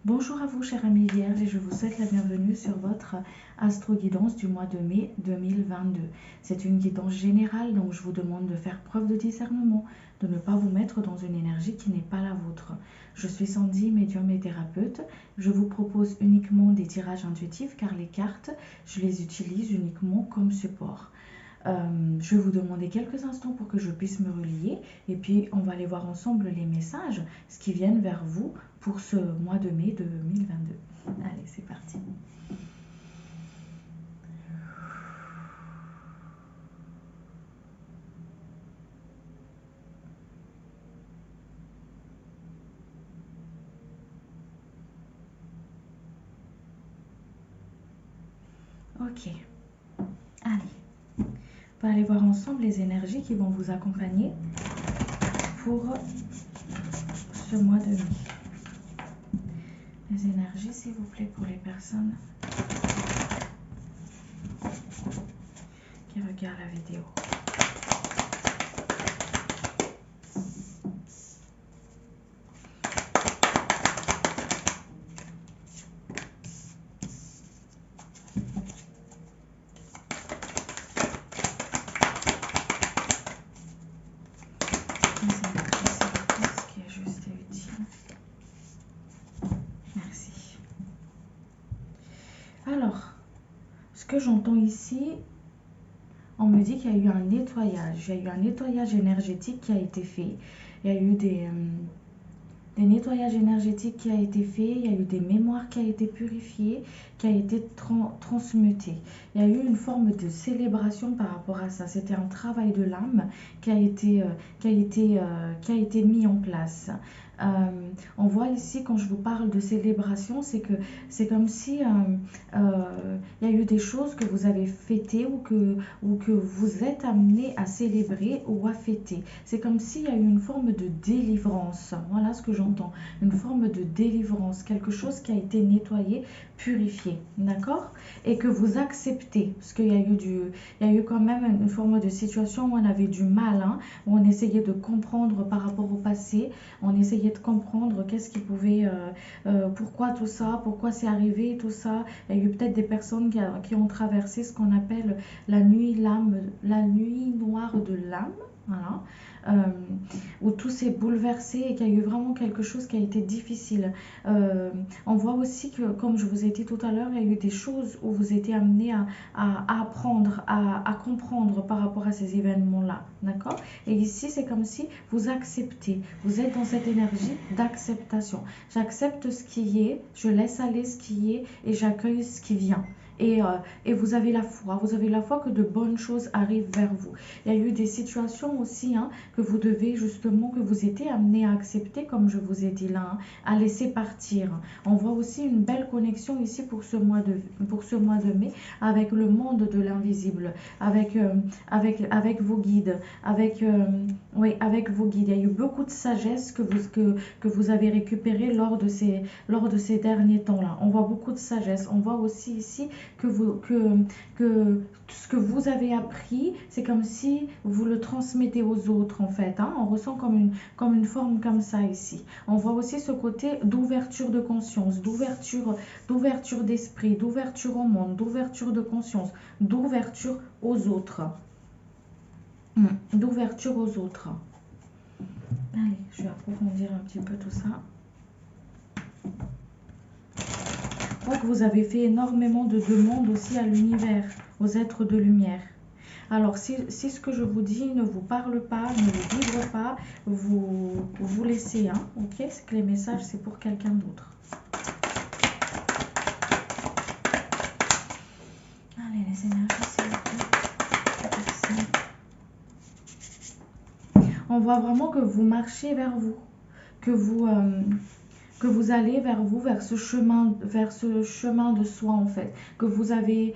Bonjour à vous, chers amis vierges, et je vous souhaite la bienvenue sur votre astro-guidance du mois de mai 2022. C'est une guidance générale, donc je vous demande de faire preuve de discernement, de ne pas vous mettre dans une énergie qui n'est pas la vôtre. Je suis Sandy, médium et thérapeute. Je vous propose uniquement des tirages intuitifs car les cartes, je les utilise uniquement comme support. Je vais vous demander quelques instants pour que je puisse me relier et puis on va aller voir ensemble les messages, ce qui viennent vers vous pour ce mois de mai 2022. Allez, c'est parti. Ok, allez. On va aller voir ensemble les énergies qui vont vous accompagner pour ce mois de mai. Les énergies, s'il vous plaît, pour les personnes qui regardent la vidéo. Alors, ce que j'entends ici, on me dit qu'il y a eu un nettoyage. Il y a eu un nettoyage énergétique qui a été fait. Il y a eu des nettoyages énergétiques qui a été fait. Il y a eu des mémoires qui a été purifiées, qui a été transmutée. Il y a eu une forme de célébration par rapport à ça. C'était un travail de l'âme qui a été mis en place. On voit ici, quand je vous parle de célébration, c'est que c'est comme si il y a eu des choses que vous avez fêtées ou que vous êtes amené à célébrer ou à fêter. C'est comme s'il y a eu une forme de délivrance. Voilà ce que j'entends. Une forme de délivrance, quelque chose qui a été nettoyé, purifié, d'accord? Et que vous acceptez, parce qu'il y a eu quand même une forme de situation où on avait du mal, hein, où on essayait de comprendre par rapport au passé, on essayait de comprendre qu'est-ce qui pouvait, pourquoi tout ça, pourquoi c'est arrivé, tout ça. Il y a eu peut-être des personnes qui ont traversé ce qu'on appelle la nuit noire de l'âme. Voilà. Où tout s'est bouleversé et qu'il y a eu vraiment quelque chose qui a été difficile. On voit aussi que, comme je vous ai dit tout à l'heure, il y a eu des choses où vous étiez amené à apprendre, à comprendre par rapport à ces événements-là. D'accord? Et ici, c'est comme si vous acceptez. Vous êtes dans cette énergie d'acceptation. J'accepte ce qui est, je laisse aller ce qui est et j'accueille ce qui vient. Et vous avez la foi que de bonnes choses arrivent vers vous. Il y a eu des situations aussi, hein, que vous devez justement, que vous étiez amené à accepter, comme je vous ai dit là, hein, à laisser partir. On voit aussi une belle connexion ici pour ce mois de mai avec le monde de l'invisible, avec vos guides, avec vos guides. Il y a eu beaucoup de sagesse que vous avez récupéré lors de ces derniers temps-là. On voit beaucoup de sagesse. On voit aussi ici que ce que vous avez appris, c'est comme si vous le transmettez aux autres en fait, hein. On ressent comme une forme comme ça ici. On voit aussi ce côté d'ouverture de conscience, d'ouverture d'esprit, d'ouverture au monde, d'ouverture de conscience, d'ouverture aux autres. D'ouverture aux autres. Allez, je vais approfondir un petit peu tout ça. Je crois que vous avez fait énormément de demandes aussi à l'univers, aux êtres de lumière. Alors, si ce que je vous dis ne vous parle pas, ne vous vibre pas, vous laissez, hein, ok? C'est que les messages, c'est pour quelqu'un d'autre. Allez, les énergies, s'il vous plaît. On voit vraiment que vous marchez vers vous, que vous allez vers vous, vers ce chemin de soi en fait, que vous êtes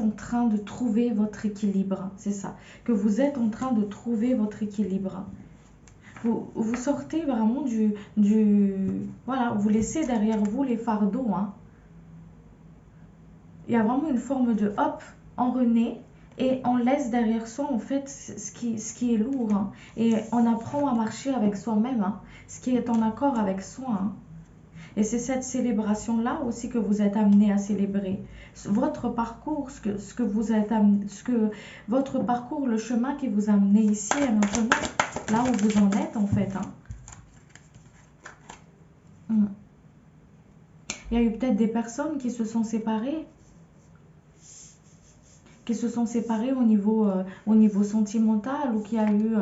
en train de trouver votre équilibre, c'est ça, que vous êtes en train de trouver votre équilibre. Vous sortez vraiment voilà, vous laissez derrière vous les fardeaux, hein. Il y a vraiment une forme de hop, on renaît. Et on laisse derrière soi en fait ce qui est lourd, hein. Et on apprend à marcher avec soi-même, hein, ce qui est en accord avec soi, hein. Et c'est cette célébration-là aussi que vous êtes amené à célébrer. Votre parcours, ce que vous êtes amené, votre parcours, le chemin qui vous a amené ici et maintenant, là où vous en êtes en fait. Hein. Il y a eu peut-être des personnes qui se sont séparées, au niveau sentimental, ou qui a eu,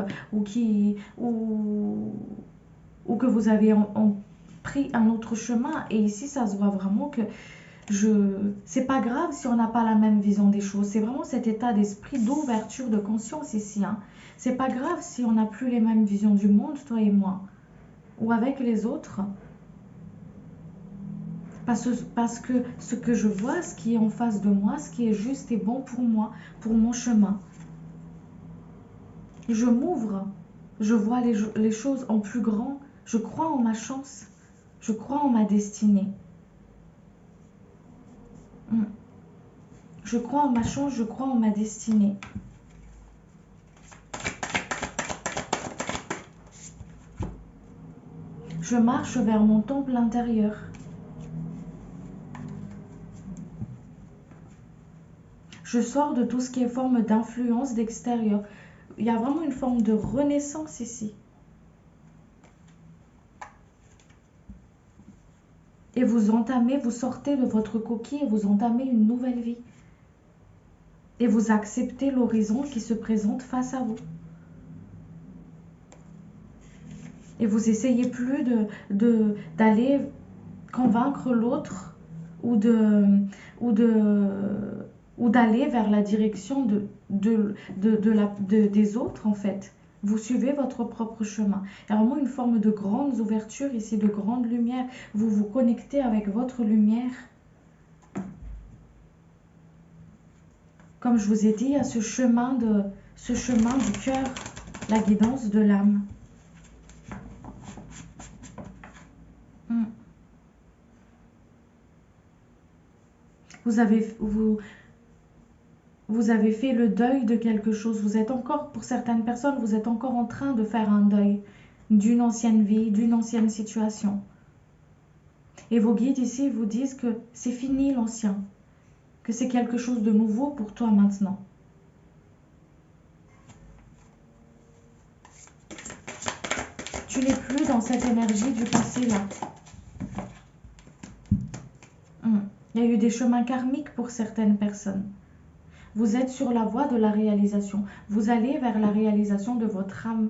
ou que vous avez pris un autre chemin. Et ici, ça se voit vraiment que c'est pas grave si on n'a pas la même vision des choses. C'est vraiment cet état d'esprit d'ouverture de conscience ici. Hein. C'est pas grave si on n'a plus les mêmes visions du monde, toi et moi, ou avec les autres. Parce que ce que je vois, ce qui est en face de moi, ce qui est juste et bon pour moi, pour mon chemin. Je m'ouvre, je vois les choses en plus grand, je crois en ma chance, je crois en ma destinée. Je crois en ma chance, je crois en ma destinée. Je marche vers mon temple intérieur. Je sors de tout ce qui est forme d'influence d'extérieur. Il y a vraiment une forme de renaissance ici. Et vous sortez de votre coquille et vous entamez une nouvelle vie. Et vous acceptez l'horizon qui se présente face à vous. Et vous essayez plus d'aller convaincre l'autre ou d'aller vers la direction des autres en fait. Vous suivez votre propre chemin. Il y a vraiment une forme de grande ouverture ici, de grande lumière. Vous vous connectez avec votre lumière. Comme je vous ai dit, il y a ce chemin du cœur, la guidance de l'âme. Vous avez fait le deuil de quelque chose. Vous êtes encore, pour certaines personnes, vous êtes encore en train de faire un deuil d'une ancienne vie, d'une ancienne situation. Et vos guides ici vous disent que c'est fini l'ancien, que c'est quelque chose de nouveau pour toi maintenant. Tu n'es plus dans cette énergie du passé là. Il y a eu des chemins karmiques pour certaines personnes. Vous êtes sur la voie de la réalisation. Vous allez vers la réalisation de votre âme.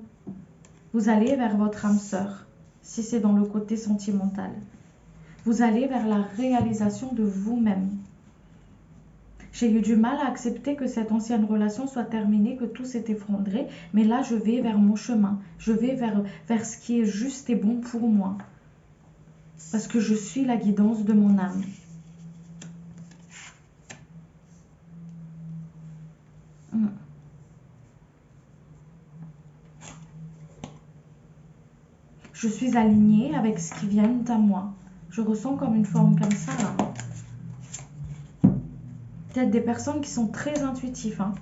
Vous allez vers votre âme sœur, si c'est dans le côté sentimental. Vous allez vers la réalisation de vous-même. J'ai eu du mal à accepter que cette ancienne relation soit terminée, que tout s'est effondré, mais là je vais vers mon chemin. Je vais vers ce qui est juste et bon pour moi. Parce que je suis la guidance de mon âme. Je suis alignée avec ce qui vient à moi. Je ressens comme une forme comme ça, là. Peut-être des personnes qui sont très intuitives. Hein.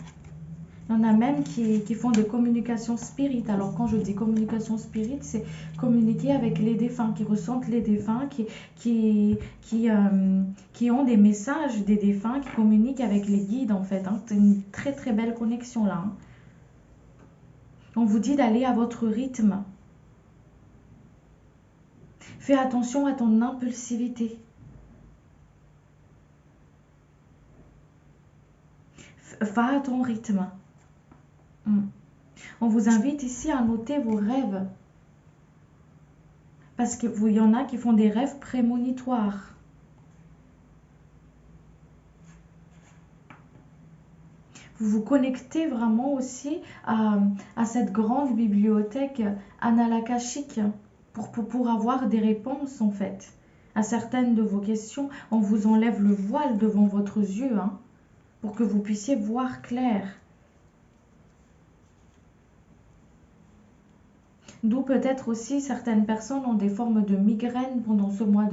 Il y en a même qui font des communications spirites. Alors quand je dis communication spirite, c'est communiquer avec les défunts, qui ressentent les défunts, qui ont des messages des défunts, qui communiquent avec les guides en fait. Hein. C'est une très très belle connexion là. Hein. On vous dit d'aller à votre rythme. Fais attention à ton impulsivité. Va à ton rythme. On vous invite ici à noter vos rêves. Parce qu'il y en a qui font des rêves prémonitoires. Vous vous connectez vraiment aussi à cette grande bibliothèque analakashique pour avoir des réponses en fait à certaines de vos questions. On vous enlève le voile devant votre yeux hein, pour que vous puissiez voir clair. D'où peut-être aussi certaines personnes ont des formes de migraines pendant ce mois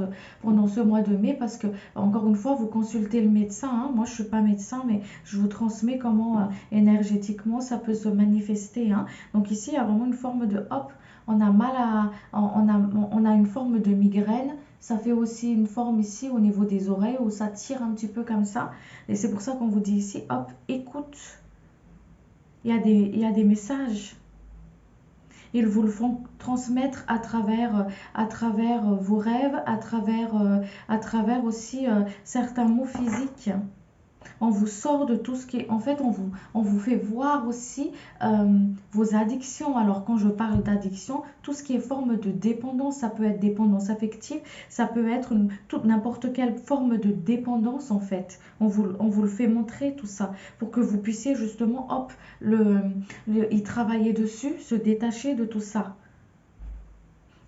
de mai parce que, encore une fois, vous consultez le médecin. Hein. Moi, je ne suis pas médecin, mais je vous transmets comment énergétiquement ça peut se manifester. Hein. Donc ici, il y a vraiment une forme de hop, on a mal on a une forme de migraine. Ça fait aussi une forme ici au niveau des oreilles où ça tire un petit peu comme ça. Et c'est pour ça qu'on vous dit ici, hop, écoute. Il y a des messages. Ils vous le font transmettre à travers vos rêves, à travers aussi certains mots physiques. On vous sort de tout ce qui est... En fait, on vous fait voir aussi vos addictions. Alors, quand je parle d'addiction, tout ce qui est forme de dépendance, ça peut être dépendance affective, ça peut être n'importe quelle forme de dépendance, en fait. On vous le fait montrer, tout ça, pour que vous puissiez justement, hop, y travailler dessus, se détacher de tout ça.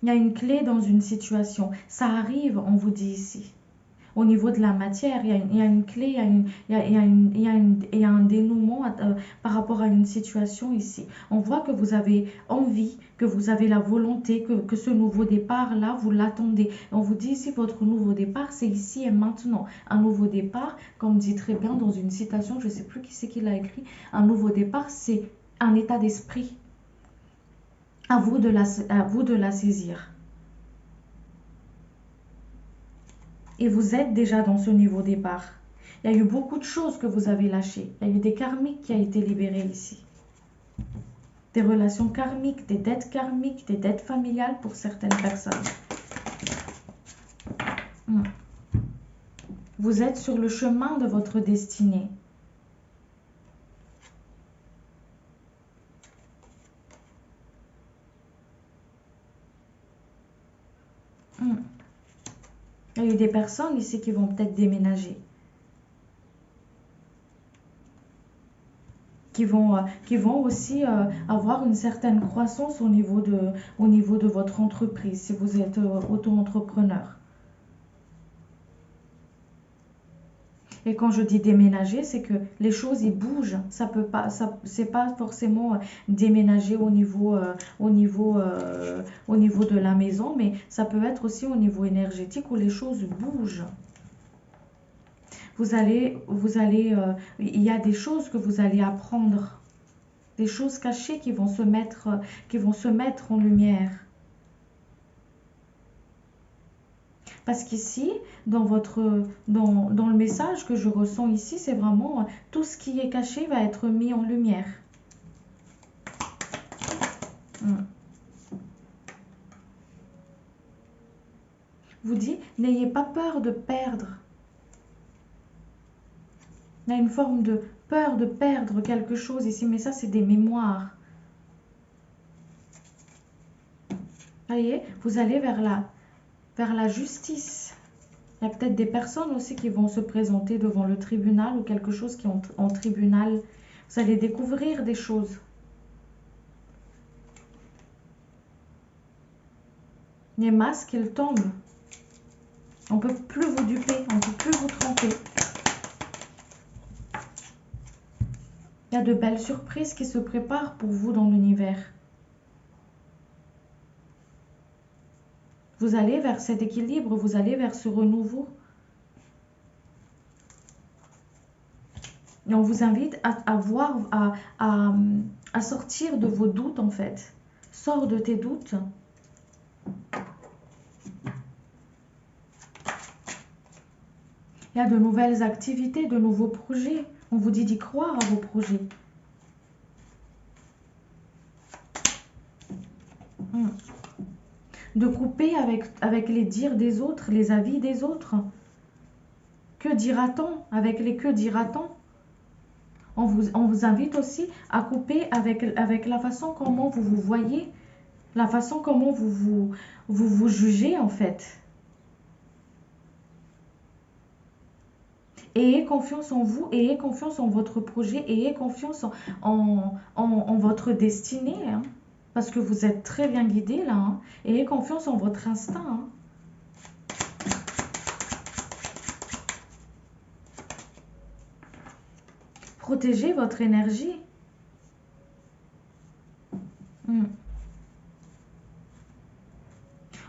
Il y a une clé dans une situation. Ça arrive, on vous dit ici. Au niveau de la matière, il y a une clé, il y a un dénouement par rapport à une situation ici. On voit que vous avez envie, que vous avez la volonté, que ce nouveau départ-là, vous l'attendez. On vous dit ici, votre nouveau départ, c'est ici et maintenant. Un nouveau départ, comme dit très bien dans une citation, je ne sais plus qui c'est qui l'a écrit, un nouveau départ, c'est un état d'esprit. À vous de la saisir. Et vous êtes déjà dans ce niveau départ. Il y a eu beaucoup de choses que vous avez lâchées. Il y a eu des karmiques qui ont été libérés ici. Des relations karmiques, des dettes familiales pour certaines personnes. Vous êtes sur le chemin de votre destinée. Il y a eu des personnes ici qui vont peut-être déménager. Qui vont aussi avoir une certaine croissance au niveau de votre entreprise, si vous êtes auto-entrepreneur. Et quand je dis déménager, c'est que les choses y bougent. Ça peut pas, c'est pas forcément déménager au niveau de la maison, mais ça peut être aussi au niveau énergétique où les choses bougent. Il y a des choses que vous allez apprendre, des choses cachées qui vont se mettre en lumière. Parce qu'ici, dans le message que je ressens ici, c'est vraiment tout ce qui est caché va être mis en lumière. Vous dit, n'ayez pas peur de perdre. Il y a une forme de peur de perdre quelque chose ici, mais ça, c'est des mémoires. Voyez, vous allez vers la justice. Il y a peut-être des personnes aussi qui vont se présenter devant le tribunal ou quelque chose qui est en tribunal. Vous allez découvrir des choses. Les masques, ils tombent. On ne peut plus vous duper, on ne peut plus vous tromper. Il y a de belles surprises qui se préparent pour vous dans l'univers. Vous allez vers cet équilibre, vous allez vers ce renouveau. Et on vous invite à sortir de vos doutes en fait. Sors de tes doutes. Il y a de nouvelles activités, de nouveaux projets. On vous dit d'y croire à vos projets. De couper avec les dires des autres, les avis des autres. Que dira-t-on avec les que dira-t-on? On vous invite aussi à couper avec la façon comment vous vous voyez, la façon comment vous jugez en fait. Ayez confiance en vous, ayez confiance en votre projet, ayez confiance en votre destinée. Hein, parce que vous êtes très bien guidé là. Hein, ayez confiance en votre instinct. Hein. Protégez votre énergie.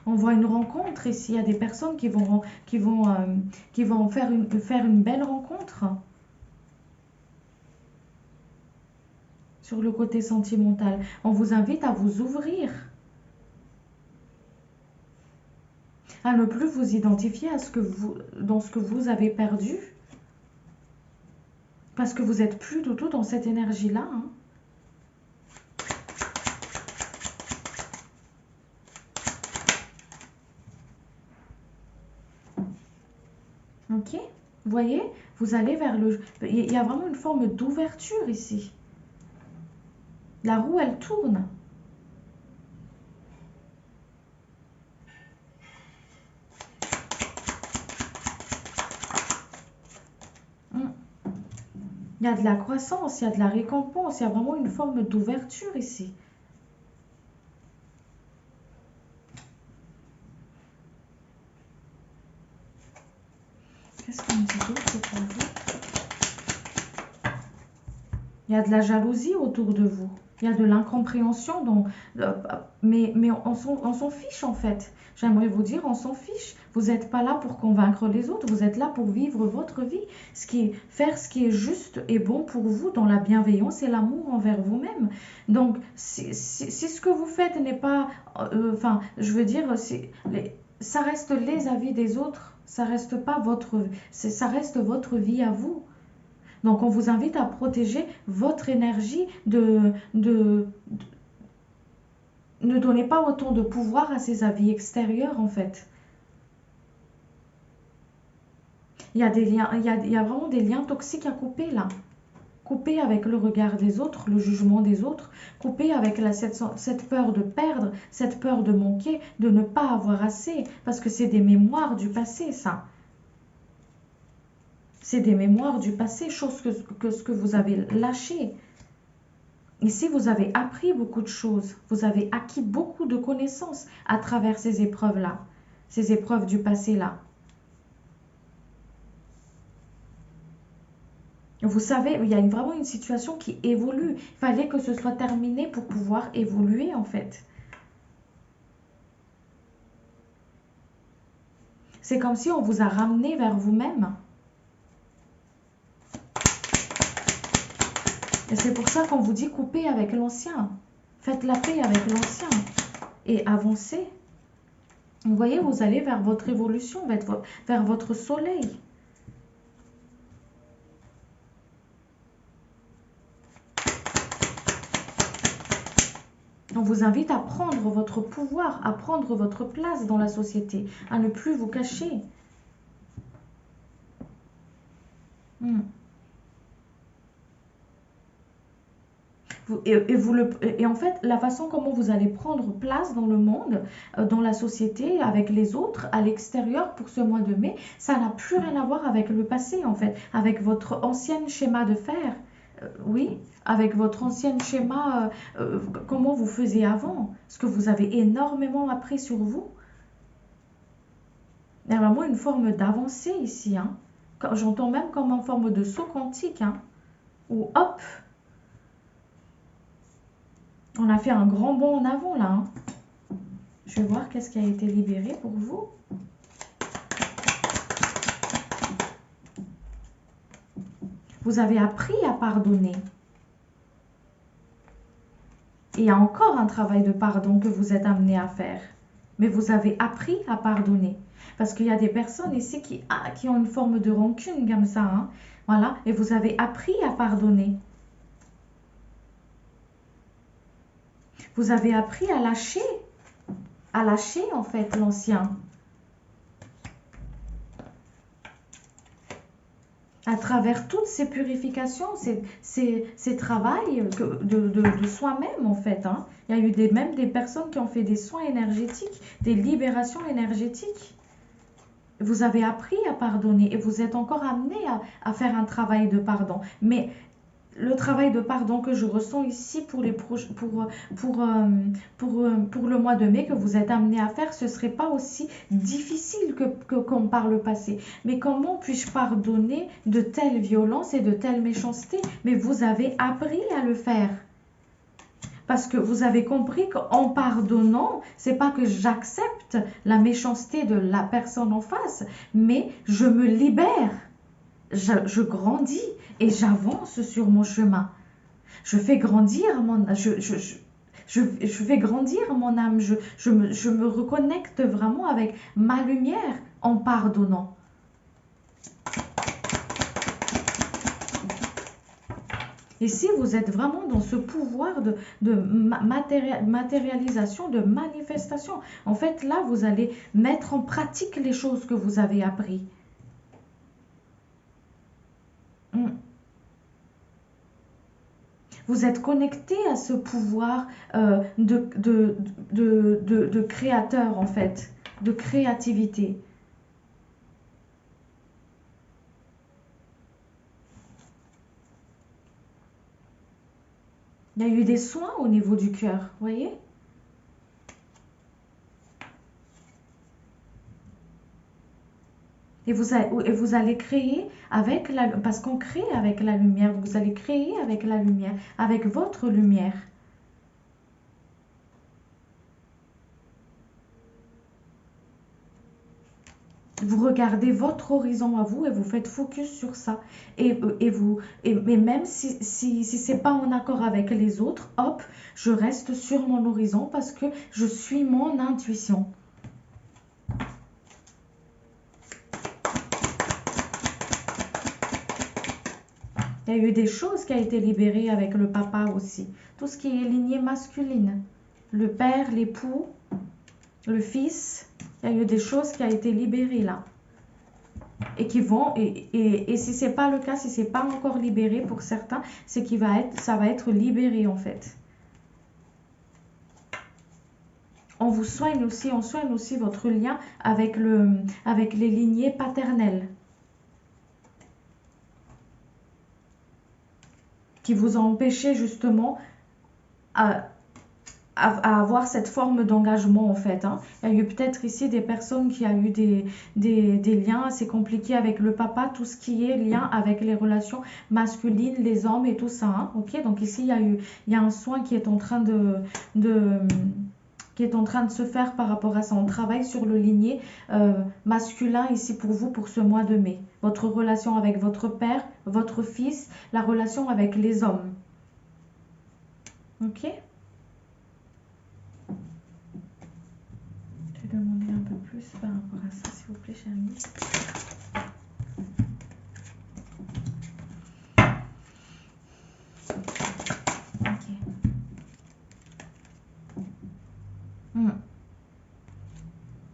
On voit une rencontre ici. Il y a des personnes qui vont faire une belle rencontre. Sur le côté sentimental. On vous invite à vous ouvrir. à ne plus vous identifier à dans ce que vous avez perdu, parce que vous n'êtes plus du tout dans cette énergie-là. Hein. Ok? Vous voyez? Vous allez vers le... Il y a vraiment une forme d'ouverture ici. La roue, elle tourne. Il y a de la croissance, il y a de la récompense, il y a vraiment une forme d'ouverture ici. Qu'est-ce qu'on me dit d'autre pour vous? Il y a de la jalousie autour de vous. Il y a de l'incompréhension, mais on s'en fiche en fait. J'aimerais vous dire, on s'en fiche. Vous n'êtes pas là pour convaincre les autres, vous êtes là pour vivre votre vie. Faire ce qui est juste et bon pour vous dans la bienveillance et l'amour envers vous-même. Donc, si ce que vous faites n'est pas... Enfin, je veux dire, ça reste les avis des autres. Ça reste pas ça reste votre vie à vous. Donc, on vous invite à protéger votre énergie ne donnez pas autant de pouvoir à ces avis extérieurs, en fait. Il y a des liens, il y a vraiment des liens toxiques à couper, là. Couper avec le regard des autres, le jugement des autres. Couper avec cette peur de perdre, cette peur de manquer, de ne pas avoir assez. Parce que c'est des mémoires du passé, ça. C'est des mémoires du passé, chose que ce que vous avez lâché. Ici, vous avez appris beaucoup de choses. Vous avez acquis beaucoup de connaissances à travers ces épreuves-là. Ces épreuves du passé-là. Vous savez, il y a vraiment une situation qui évolue. Il fallait que ce soit terminé pour pouvoir évoluer, en fait. C'est comme si on vous a ramené vers vous-même. Et c'est pour ça qu'on vous dit couper avec l'ancien. Faites la paix avec l'ancien. Et avancez. Vous voyez, vous allez vers votre évolution, vers votre soleil. On vous invite à prendre votre pouvoir, à prendre votre place dans la société, à ne plus vous cacher. Et en fait, la façon comment vous allez prendre place dans le monde, dans la société, avec les autres, à l'extérieur pour ce mois de mai, ça n'a plus rien à voir avec le passé en fait, avec votre ancien schéma de faire. Oui, avec votre ancien schéma, comment vous faisiez avant, parce que vous avez énormément appris sur vous. Il y a vraiment une forme d'avancée ici. Hein. J'entends même comme en forme de saut quantique. Hein, où hop, on a fait un grand bond en avant là. Hein. Je vais voir qu'est-ce qui a été libéré pour vous. Vous avez appris à pardonner. Et il y a encore un travail de pardon que vous êtes amené à faire. Mais vous avez appris à pardonner. Parce qu'il y a des personnes ici qui ont une forme de rancune comme ça. Hein. Voilà. Et vous avez appris à pardonner. Vous avez appris à lâcher en fait l'ancien. À travers toutes ces purifications, ces travails de soi-même en fait. Hein. Il y a eu même des personnes qui ont fait des soins énergétiques, des libérations énergétiques. Vous avez appris à pardonner et vous êtes encore amené à faire un travail de pardon. Mais le travail de pardon que je ressens ici pour le mois de mai que vous êtes amené à faire, ce ne serait pas aussi difficile comme par le passé. Mais comment puis-je pardonner de telles violences et de telles méchancetés? Mais vous avez appris à le faire. Parce que vous avez compris qu'en pardonnant, c'est pas que j'accepte la méchanceté de la personne en face, mais je me libère. Je grandis et j'avance sur mon chemin. Je fais grandir Je fais grandir mon âme. Je me reconnecte vraiment avec ma lumière en pardonnant. Et si vous êtes vraiment dans ce pouvoir de matérialisation, de manifestation, en fait, là, vous allez mettre en pratique les choses que vous avez apprises. Vous êtes connecté à ce pouvoir de créateur, en fait, de créativité. Il y a eu des soins au niveau du cœur, voyez? Et vous allez créer avec la... Parce qu'on crée avec la lumière, vous allez créer avec la lumière, avec votre lumière. Vous regardez votre horizon à vous et vous faites focus sur ça. Mais même si ce n'est pas en accord avec les autres, hop, je reste sur mon horizon parce que je suis mon intuition. Il y a eu des choses qui ont été libérées avec le papa aussi. Tout ce qui est lignée masculine. Le père, l'époux, le fils. Il y a eu des choses qui ont été libérées là. Et qui vont, et si ce n'est pas le cas, si ce n'est pas encore libéré pour certains, c'est ça va être libéré en fait. On vous soigne aussi, on soigne aussi votre lien avec les lignées paternelles. Qui vous ont empêché justement à avoir cette forme d'engagement en fait. Il y a eu peut-être ici des personnes qui ont eu des liens assez compliqués avec le papa, tout ce qui est lien avec les relations masculines, les hommes et tout ça. Ok, donc ici il y a un soin qui est en train qui est en train de se faire par rapport à ça. On travaille sur le ligné masculin ici pour vous pour ce mois de mai. Votre relation avec votre père, votre fils, la relation avec les hommes. Ok? Je vais demander un peu plus par rapport à ça, s'il vous plaît, chérie.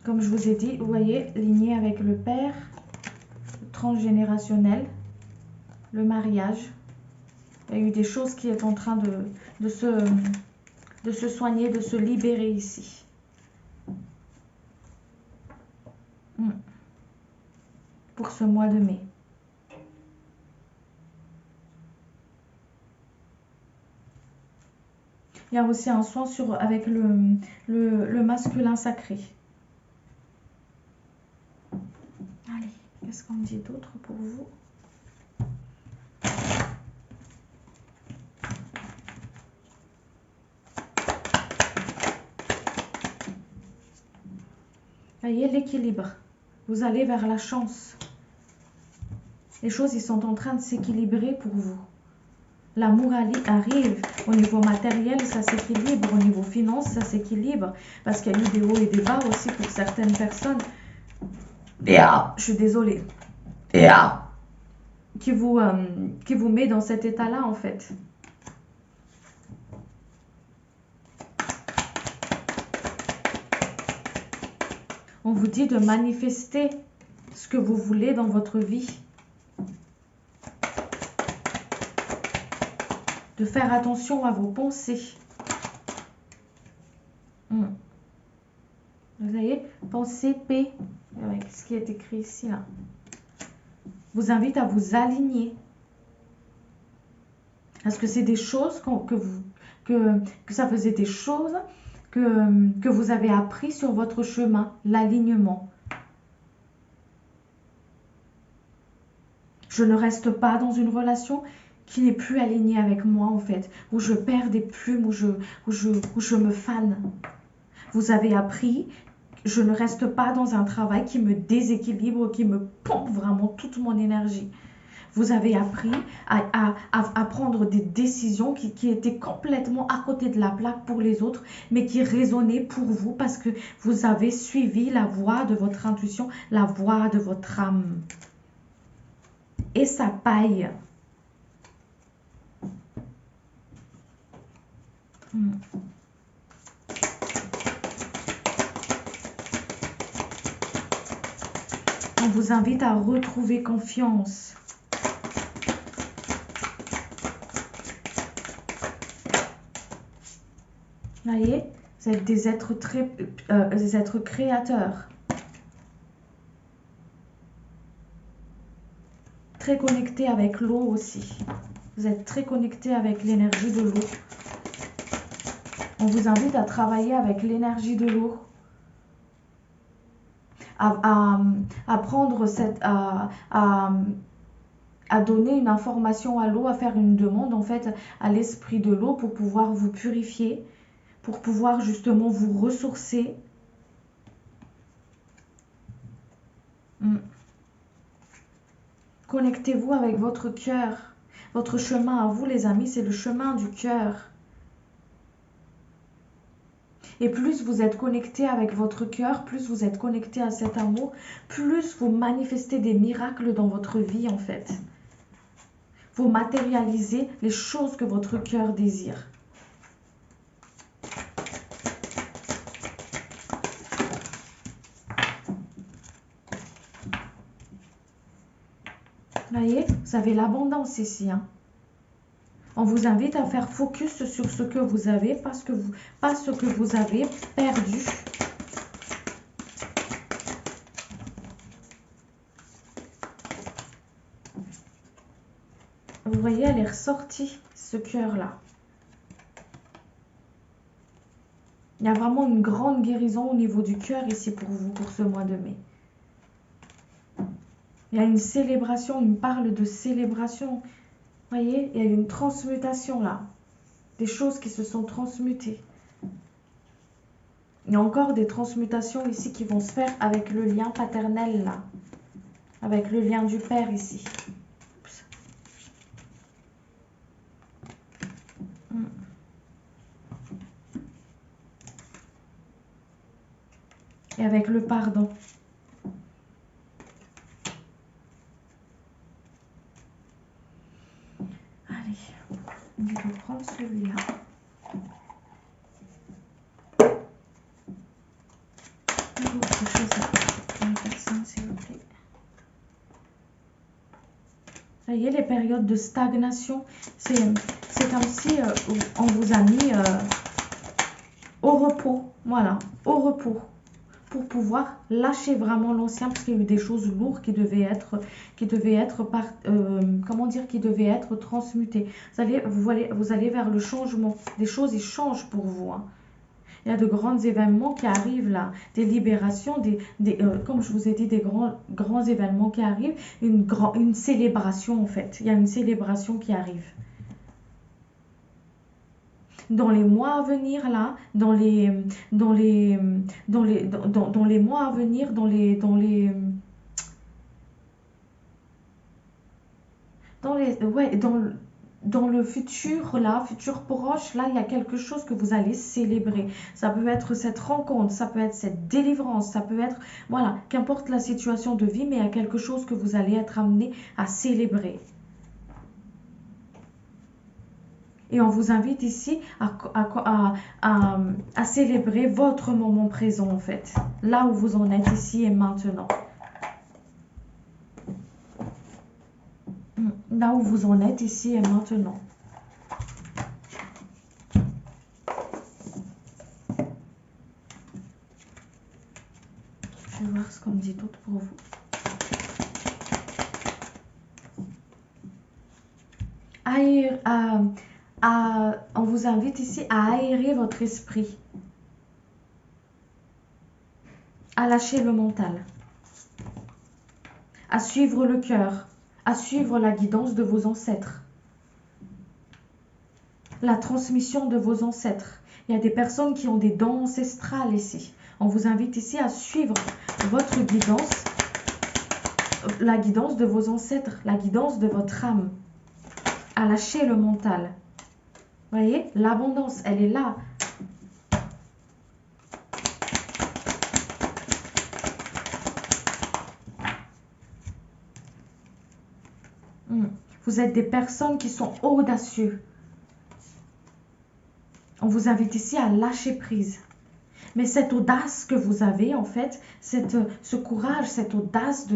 Comme je vous ai dit, vous voyez, lignée avec le père, le transgénérationnel, le mariage. Il y a eu des choses qui sont en train de se soigner, de se libérer ici. Pour ce mois de mai. Il y a aussi un soin avec le masculin sacré. Allez, qu'est-ce qu'on dit d'autre pour vous? Voyez l'équilibre. Vous allez vers la chance. Les choses, ils sont en train de s'équilibrer pour vous. L'amour arrive. Au niveau matériel, ça s'équilibre. Au niveau finance, ça s'équilibre. Parce qu'il y a eu des hauts et des bas aussi pour certaines personnes. Je suis désolée. Qui vous met dans cet état-là, en fait. On vous dit de manifester ce que vous voulez dans votre vie. De faire attention à vos pensées. Vous voyez, pensée, paix, avec ce qui est écrit ici, là. Vous invite à vous aligner. Parce que c'est des choses que ça faisait des choses que vous avez appris sur votre chemin, l'alignement. Je ne reste pas dans une relation qui n'est plus alignée avec moi en fait, où je perds des plumes, où je me fane. Vous avez appris, je ne reste pas dans un travail qui me déséquilibre, qui me pompe vraiment toute mon énergie. Vous avez appris à prendre des décisions qui étaient complètement à côté de la plaque pour les autres, mais qui résonnaient pour vous parce que vous avez suivi la voie de votre intuition, la voie de votre âme. Et ça paye. On vous invite à retrouver confiance. Vous voyez, vous êtes des êtres des êtres créateurs. Très connectés avec l'eau aussi. Vous êtes très connectés avec l'énergie de l'eau. On vous invite à travailler avec l'énergie de l'eau. À prendre à donner une information à l'eau, à faire une demande en fait à l'esprit de l'eau pour pouvoir vous purifier, pour pouvoir justement vous ressourcer. Connectez-vous avec votre cœur. Votre chemin à vous, les amis, c'est le chemin du cœur. Et plus vous êtes connecté avec votre cœur, plus vous êtes connecté à cet amour, plus vous manifestez des miracles dans votre vie en fait. Vous matérialisez les choses que votre cœur désire. Vous voyez, vous avez l'abondance ici. On vous invite à faire focus sur ce que vous avez, pas ce que vous avez perdu. Vous voyez, elle est ressortie, ce cœur-là. Il y a vraiment une grande guérison au niveau du cœur ici pour vous, pour ce mois de mai. Il y a une célébration, il me parle de célébration. Vous voyez, il y a une transmutation là. Des choses qui se sont transmutées. Il y a encore des transmutations ici qui vont se faire avec le lien paternel là. Avec le lien du père ici. Et avec le pardon. Allez, on va prendre celui-là. Autre chose à une personne, s'il vous plaît. Vous voyez, les périodes de stagnation, c'est comme si on vous a mis au repos. Voilà, au repos. Pour pouvoir lâcher vraiment l'ancien, parce qu'il y a eu des choses lourdes qui devaient être transmutées. Vous allez vers le changement. Des choses, ils changent pour vous. Il y a de grands événements qui arrivent là, des libérations, comme je vous ai dit, des grands événements qui arrivent, une célébration en fait. Il y a une célébration qui arrive. Dans les mois à venir là, dans les mois à venir, dans le futur là, futur proche là, il y a quelque chose que vous allez célébrer. Ça peut être cette rencontre, ça peut être cette délivrance, ça peut être, voilà, qu'importe la situation de vie, mais il y a quelque chose que vous allez être amené à célébrer. Et on vous invite ici à célébrer votre moment présent en fait. Là où vous en êtes ici et maintenant. Là où vous en êtes ici et maintenant. Je vais voir ce qu'on me dit d'autre pour vous. On vous invite ici à aérer votre esprit, à lâcher le mental, à suivre le cœur, à suivre la guidance de vos ancêtres, la transmission de vos ancêtres. Il y a des personnes qui ont des dons ancestrales ici. On vous invite ici à suivre votre guidance la guidance de vos ancêtres, la guidance de votre âme, à lâcher le mental. Vous voyez, l'abondance, elle est là. Vous êtes des personnes qui sont audacieux. On vous invite ici à lâcher prise. Mais cette audace que vous avez, en fait, ce courage, cette audace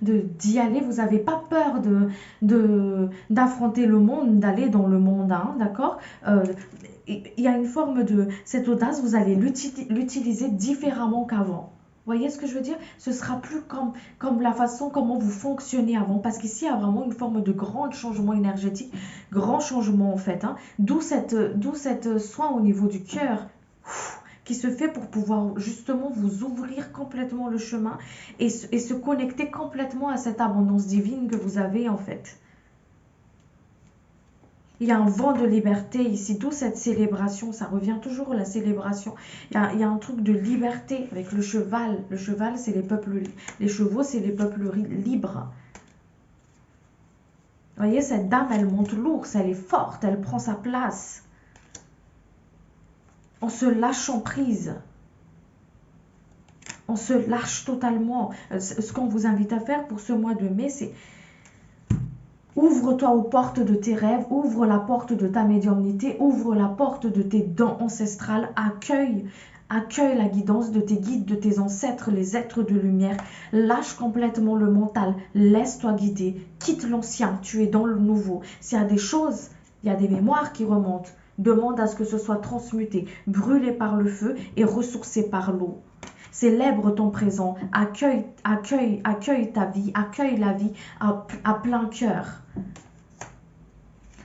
d'y aller, vous n'avez pas peur d'affronter le monde, d'aller dans le monde, hein, d'accord? Il y a une forme de... Cette audace, vous allez l'utiliser différemment qu'avant. Vous voyez ce que je veux dire? Ce sera plus comme la façon comment vous fonctionnez avant. Parce qu'ici, il y a vraiment une forme de grand changement énergétique, grand changement en fait. Hein. D'où cette soin au niveau du cœur qui se fait pour pouvoir justement vous ouvrir complètement le chemin et se connecter complètement à cette abondance divine que vous avez en fait. Il y a un vent de liberté ici, d'où cette célébration, ça revient toujours la célébration. Il y a un truc de liberté avec le cheval. Le cheval, c'est les peuples, les chevaux, c'est les peuples libres. Vous voyez, cette dame, elle monte l'ours, elle est forte, elle prend sa place. En se lâchant prise. On se lâche totalement. Ce qu'on vous invite à faire pour ce mois de mai, c'est ouvre-toi aux portes de tes rêves, ouvre la porte de ta médiumnité, ouvre la porte de tes dons ancestrales, accueille la guidance de tes guides, de tes ancêtres, les êtres de lumière. Lâche complètement le mental, laisse-toi guider, quitte l'ancien, tu es dans le nouveau. S'il y a des choses, il y a des mémoires qui remontent, demande à ce que ce soit transmuté, brûlé par le feu et ressourcé par l'eau. Célèbre ton présent, accueille ta vie, accueille la vie à plein cœur.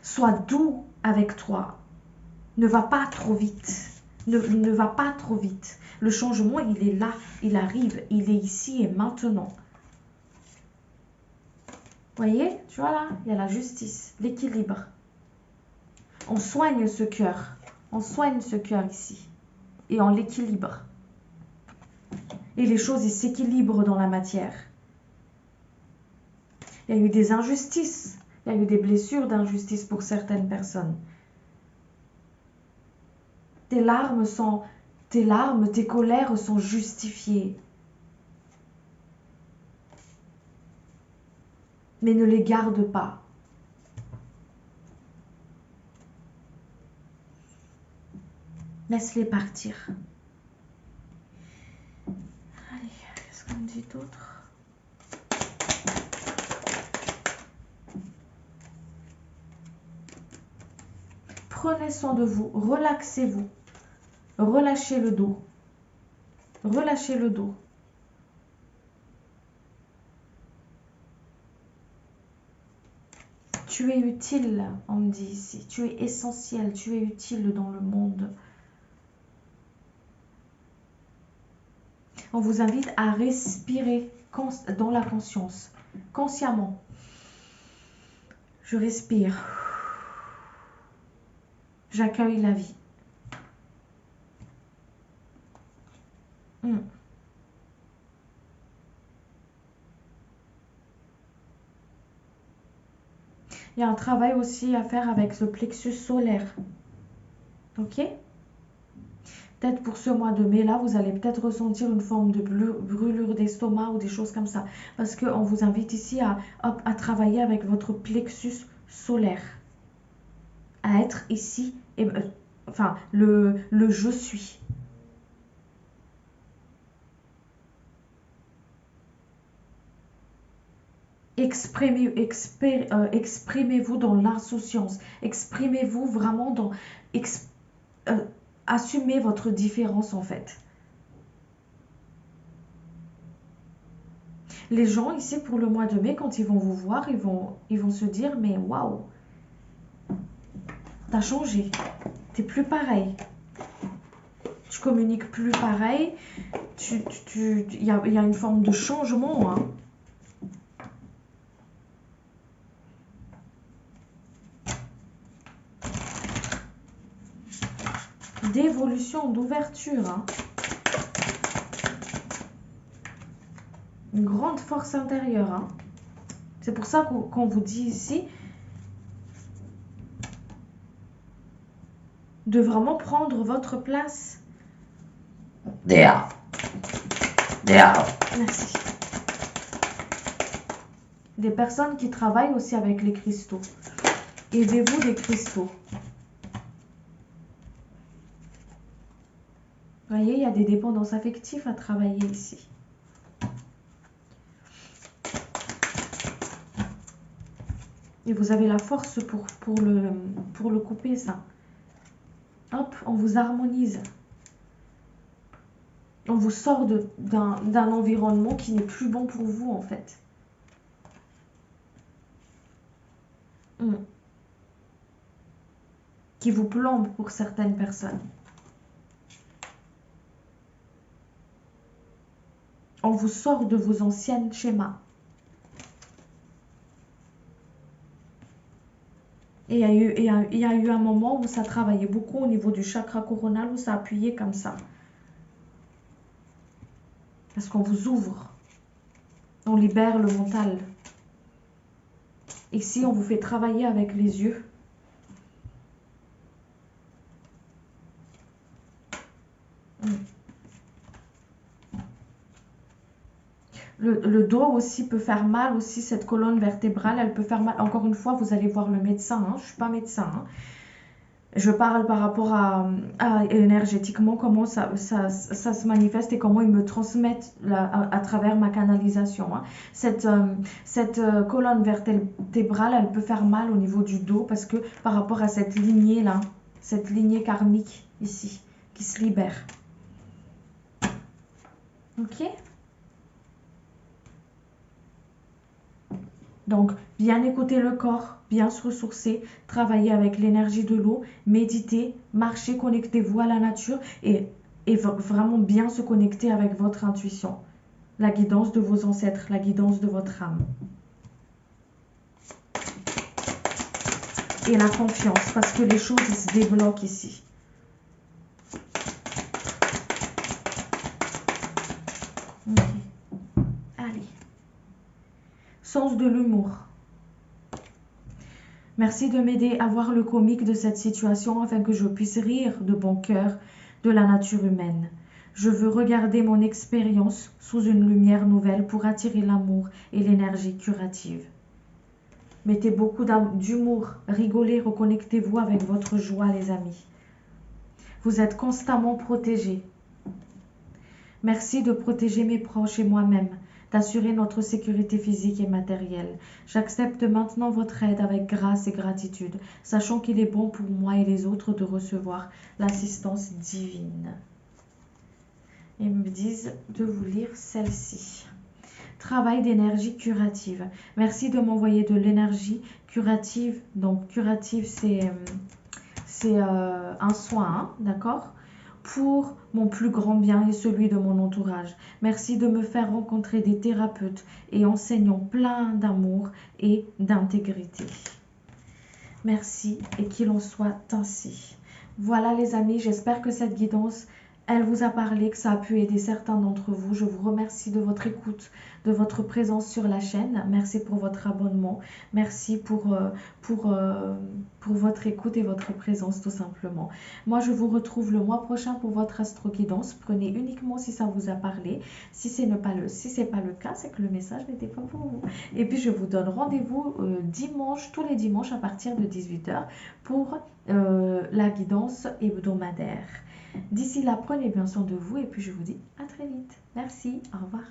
Sois doux avec toi. Ne va pas trop vite. Ne va pas trop vite. Le changement, il est là, il arrive, il est ici et maintenant. Voyez, tu vois là, il y a la justice, l'équilibre. On soigne ce cœur. On soigne ce cœur ici. Et on l'équilibre. Et les choses, ils s'équilibrent dans la matière. Il y a eu des injustices. Il y a eu des blessures d'injustice pour certaines personnes. Tes larmes, tes colères sont justifiées. Mais ne les garde pas. Laisse-les partir. Allez, qu'est-ce qu'on dit d'autre? Prenez soin de vous, relaxez-vous, relâchez le dos, relâchez le dos. Tu es utile, on me dit ici, tu es essentiel, tu es utile dans le monde. On vous invite à respirer dans la conscience, consciemment. Je respire. J'accueille la vie. Il y a un travail aussi à faire avec ce plexus solaire. Ok? Peut-être pour ce mois de mai, là, vous allez peut-être ressentir une forme de brûlure d'estomac ou des choses comme ça. Parce qu'on vous invite ici à travailler avec votre plexus solaire. À être ici, enfin, le je suis. Exprimez-vous dans l'insouciance. Exprimez-vous vraiment dans... assumez votre différence en fait. Les gens ici pour le mois de mai, quand ils vont vous voir, ils vont se dire mais waouh, t'as changé, t'es plus pareil. Tu communiques plus pareil. Il y a une forme de changement. Hein. D'évolution, d'ouverture. Hein. Une grande force intérieure. Hein. C'est pour ça qu'on vous dit ici de vraiment prendre votre place. There. Merci. Des personnes qui travaillent aussi avec les cristaux. Aidez-vous des cristaux. Vous voyez, il y a des dépendances affectives à travailler ici. Et vous avez la force pour le couper, ça. Hop, on vous harmonise. On vous sort d'un environnement qui n'est plus bon pour vous, en fait. Qui vous plombe pour certaines personnes. On vous sort de vos anciens schémas. Et il y a eu un moment où ça travaillait beaucoup au niveau du chakra coronal, où ça appuyait comme ça. Parce qu'on vous ouvre. On libère le mental. Ici, on vous fait travailler avec les yeux. Le dos aussi peut faire mal, aussi cette colonne vertébrale, elle peut faire mal. Encore une fois, vous allez voir le médecin, hein. Je ne suis pas médecin. Hein. Je parle par rapport à énergétiquement, comment ça se manifeste et comment ils me transmettent à travers ma canalisation. Hein. Cette colonne vertébrale, elle peut faire mal au niveau du dos parce que par rapport à cette lignée-là, cette lignée karmique ici, qui se libère. Ok ? Donc, bien écouter le corps, bien se ressourcer, travailler avec l'énergie de l'eau, méditer, marcher, connectez-vous à la nature et vraiment bien se connecter avec votre intuition, la guidance de vos ancêtres, la guidance de votre âme. Et la confiance, parce que les choses se débloquent ici. Ok. Allez. Sens de l'humour. Merci de m'aider à voir le comique de cette situation afin que je puisse rire de bon cœur de la nature humaine. Je veux regarder mon expérience sous une lumière nouvelle pour attirer l'amour et l'énergie curative. Mettez beaucoup d'humour, rigolez, reconnectez-vous avec votre joie, les amis. Vous êtes constamment protégés. Merci de protéger mes proches et moi-même, d'assurer notre sécurité physique et matérielle. J'accepte maintenant votre aide avec grâce et gratitude, sachant qu'il est bon pour moi et les autres de recevoir l'assistance divine. Ils me disent de vous lire celle-ci. Travail d'énergie curative. Merci de m'envoyer de l'énergie curative. Donc, curative, c'est un soin, hein, d'accord ? Pour mon plus grand bien et celui de mon entourage. Merci de me faire rencontrer des thérapeutes et enseignants pleins d'amour et d'intégrité. Merci et qu'il en soit ainsi. Voilà les amis, j'espère que cette guidance, elle vous a parlé, que ça a pu aider certains d'entre vous. Je vous remercie de votre écoute, de votre présence sur la chaîne. Merci pour votre abonnement. Merci pour votre écoute et votre présence tout simplement. Moi, je vous retrouve le mois prochain pour votre astro-guidance. Prenez uniquement si ça vous a parlé. Si ce n'est pas le cas, c'est que le message n'était pas pour vous. Et puis, je vous donne rendez-vous dimanche, tous les dimanches à partir de 18 h pour la guidance hebdomadaire. D'ici là, prenez bien soin de vous et puis je vous dis à très vite. Merci, au revoir.